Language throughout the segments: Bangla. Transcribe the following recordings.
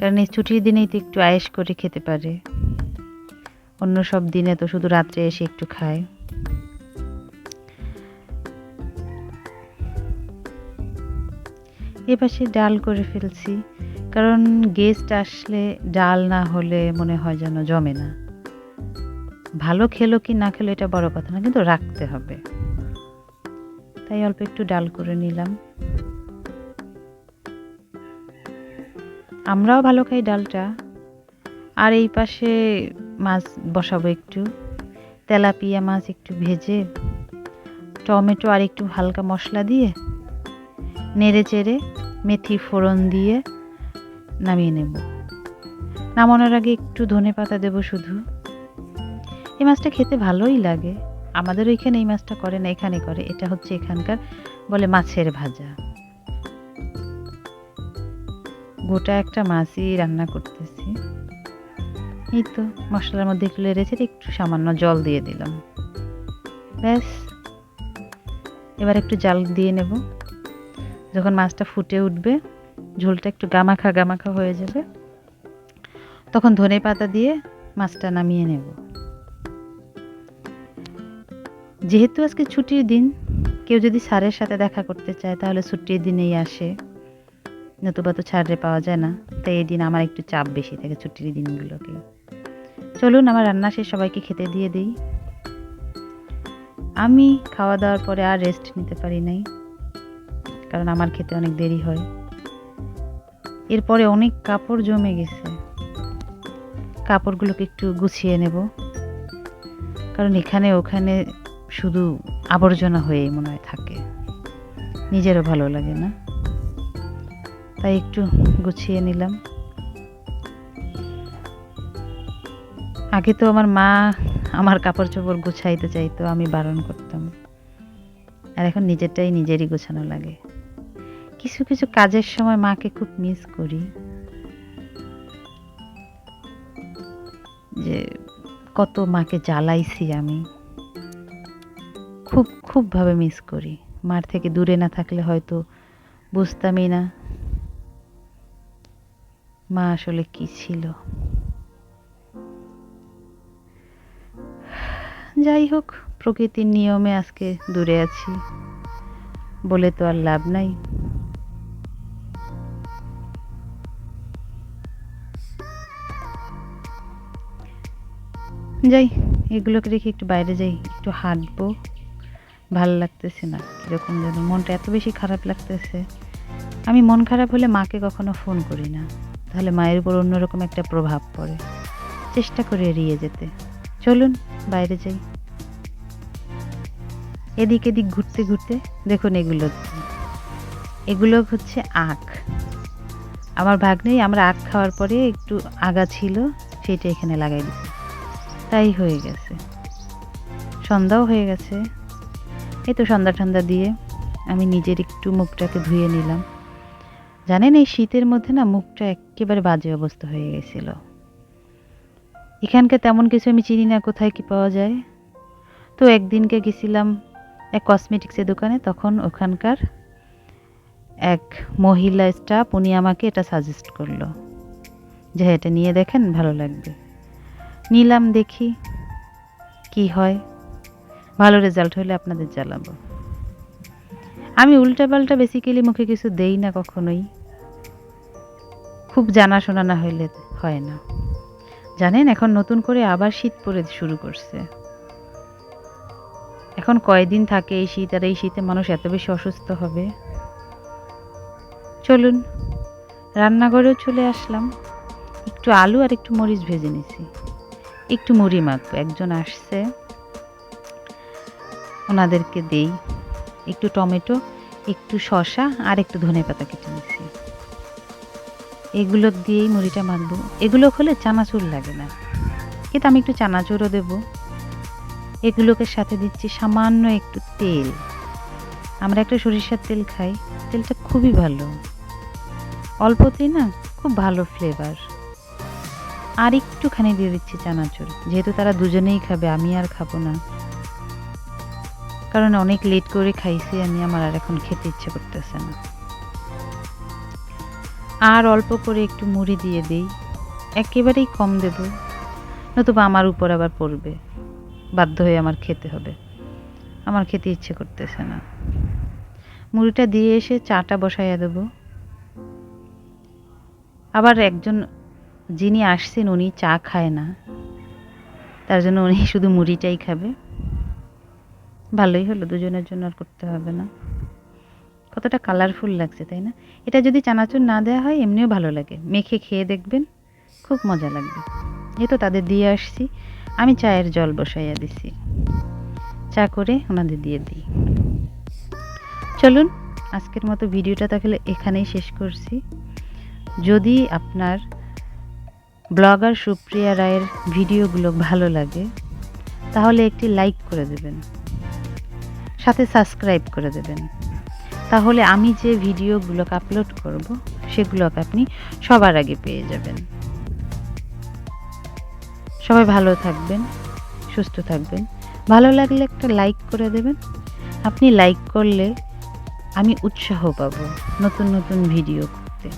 কারণ এই ছুটির দিনেই তো একটু আয়েশ করে খেতে পারে, অন্য সব দিনে তো শুধু রাত্রে এসে একটু খায়। এপাশে ডাল করে ফেলছি, কারণ গেস্ট আসলে ডাল না হলে মনে হয় যেন জমে না। ভালো খেলো কি না খেলো এটা বড় কথা না, কিন্তু রাখতে হবে, তাই অল্প একটু ডাল করে নিলাম। আমরাও ভালো খাই ডালটা। আর এই পাশে মাছ বসাবো, একটু তেলাপিয়া মাছ একটু ভেজে টমেটো আর একটু হালকা মশলা দিয়ে নেড়ে চেড়ে মেথি ফোড়ন দিয়ে নামিয়ে নেব। নামানোর আগে একটু ধনেপাতা দেব শুধু। এই মাছটা খেতে ভালোই লাগে। আমাদের ওইখানে এই মাছটা করে না, এখানে করে। এটা হচ্ছে এখানকার বলে মাছের ভাজা। গোটা একটা মাছই রান্না করতেছি। এই তো মশলার মধ্যে একটু লেড়েছে, একটু সামান্য জল দিয়ে দিলাম, ব্যাস। এবার একটু জাল দিয়ে নেব। যখন মাছটা ফুটে উঠবে, ঝোলটা একটু গামাখা গামাখা হয়ে যাবে, তখন ধনেপাতা দিয়ে মাছটা নামিয়ে নেব। যেহেতু আজকে ছুটির দিন, কেউ যদি স্যারের সাথে দেখা করতে চায় তাহলে ছুটির দিনেই আসে, নতুবা তো ছাড়ে পাওয়া যায় না। তাই এই দিন আমার একটু চাপ বেশি থাকে ছুটির দিনগুলোকে। চলুন আমার রান্না শেষ, সবাইকে খেতে দিয়ে দিই। আমি খাওয়া দাওয়ার পরে আর রেস্ট নিতে পারি নাই, কারণ আমার খেতে অনেক দেরি হয়। এরপরে অনেক কাপড় জমে গেছে, কাপড়গুলোকে একটু গুছিয়ে নেব, কারণ এখানে ওখানে শুধু আবর্জনা হয়ে মনে হয় থাকে, নিজেরও ভালো লাগে না, তাই একটু গুছিয়ে নিলাম। আগে তো আমার মা আমার কাপড় চোপড় গুছাইতে চাইতো, আমি বারণ করতাম। আর এখন নিজেরটাই নিজেরই গোছানো লাগে। কিছু কিছু কাজের সময় মাকে খুব মিস করি, যে কত মাকে জ্বালাইছি আমি, খুব খুব ভাবে মিস করি। মার থেকে দূরে না থাকলে হয়তো বুঝতামই না মা আসলে কি ছিল। যাই হোক, প্রকৃতির নিয়মে আজকে দূরে আছি বলে তো আর লাভ নাই। যাই, এগুলোকে রেখে একটু বাইরে যাই, একটু হাঁটবো। ভালো লাগতেছে না, কিরকম যেন মনটা এত বেশি খারাপ লাগতেছে। আমি মন খারাপ হলে মাকে কখনো ফোন করি না, তাহলে মায়ের উপর অন্যরকম একটা প্রভাব পড়ে। চেষ্টা করে এড়িয়ে যেতে। চলুন বাইরে যাই। এদিক এদিক ঘুরতে ঘুরতে দেখুন এগুলো হচ্ছে আখ। আমার ভাগ্নেই আমরা আখ খাওয়ার পরে একটু আগা ছিল, সেটা এখানে লাগাই দিচ্ছে, তাই হয়ে গেছে। সন্ধ্যাও হয়ে গেছে। এই তো সন্ধ্যা ঠান্ডা দিয়ে আমি নিজের একটু মুখটাকে ধুয়ে নিলাম। জানেন এই শীতের মধ্যে না মুখটা একেবারে বাজে অবস্থা হয়ে গেছিল। এখানকার তেমন কিছু আমি চিনি না, কোথায় কি পাওয়া যায়। তো একদিনকে গেছিলাম এক কসমেটিক্সের দোকানে, তখন ওখানকার এক মহিলা স্টাফ, উনি আমাকে এটা সাজেস্ট করলো যে এটা নিয়ে দেখেন, ভালো লাগবে। নিলাম, দেখি কি হয়। ভালো রেজাল্ট হলে আপনাদের জানাবো। আমি উল্টাপাল্টা বেসিক্যালি মুখে কিছু দেই না কখনোই, খুব জানাশোনা না হইলে হয় না। জানেন এখন নতুন করে আবার শীত পড়ে শুরু করছে। এখন কয়দিন থাকে এই শীত, আর এই শীতে মানুষ এত বেশি অসুস্থ হবে। চলুন রান্নাঘরেও চলে আসলাম। একটু আলু আর একটু মরিচ ভেজে নিছি, একটু মুড়ি মাখবো। একজন আসছে, ওনাদেরকে দেই। একটু টমেটো, একটু শসা আর একটু ধনেপাতা কেটে নিছি, এগুলো দিয়েই মুড়িটা মাখবো। এগুলো হলে চানাচুর লাগে না, কিন্তু আমি একটু চানাচুরও দেব। এগুলোকে সাথে দিচ্ছি সামান্য একটু তেল। আমরা একটা সরিষার তেল খাই, তেলটা খুবই ভালো, অল্পতেই না খুব ভালো ফ্লেভার। আর একটুখানি দিয়ে দিচ্ছি চানাচুর, যেহেতু তারা দুজনেই খাবে, আমি আর খাবো না, কারণ অনেক লেট করে খাইছি আমি, আমার আর এখন খেতে ইচ্ছে করতেছে না। আর অল্প করে একটু মুড়ি দিয়ে দেই, একেবারেই কম দেব, নতুবা আমার উপর আবার পড়বে, বাধ্য হয়ে আমার খেতে হবে। আমার খেতে ইচ্ছে করতেছে না। মুড়িটা দিয়ে এসে চাটা বসাইয়া দেব। আবার একজন যিনি আসছেন উনি চা খায় না, তার জন্য উনি শুধু মুড়িটাই খাবে। ভালোই হলো, দুজনের জন্য আর করতে হবে না। কতটা কালারফুল লাগছে তাই না? এটা যদি চানাচুর না দেওয়া হয় এমনিও ভালো লাগে, মেখে খেয়ে দেখবেন, খুব মজা লাগবে। এই তো তাদের দিয়ে আসছি, আমি চায়ের জল বসাইয়া দিছি, চা করে ওনাদের দিয়ে দিই। চলুন আজকের মতো ভিডিওটা তাহলে এখানেই শেষ করছি। যদি আপনার ব্লগার সুপ্রিয়া রায়ের ভিডিওগুলো ভালো লাগে তাহলে একটি লাইক করে দেবেন, সাথে সাবস্ক্রাইব করে দেবেন। তাহলে আমি যে ভিডিওগুলোকে আপলোড করব সেগুলোকে আপনি সবার আগে পেয়ে যাবেন। সবাই ভালো থাকবেন, সুস্থ থাকবেন। ভালো লাগলে একটা লাইক করে দেবেন। আপনি লাইক করলে আমি উৎসাহ পাব নতুন নতুন ভিডিও করতে।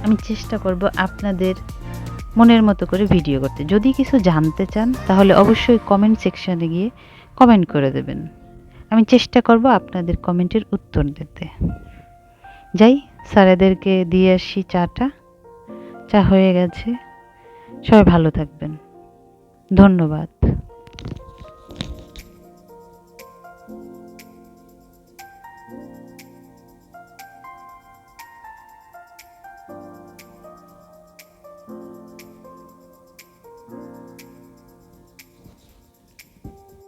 আমি চেষ্টা করব আপনাদের মনের মতো করে ভিডিও করতে। যদি কিছু জানতে চান তাহলে অবশ্যই কমেন্ট সেকশনে গিয়ে কমেন্ট করে দেবেন। আমি চেষ্টা করব আপনাদের কমেন্টের উত্তর দিতে। যাই, স্যারেদেরকে দিয়ে আসি চাটা। চা হয়ে গেছে। সবাই ভালো থাকবেন। ধন্যবাদ।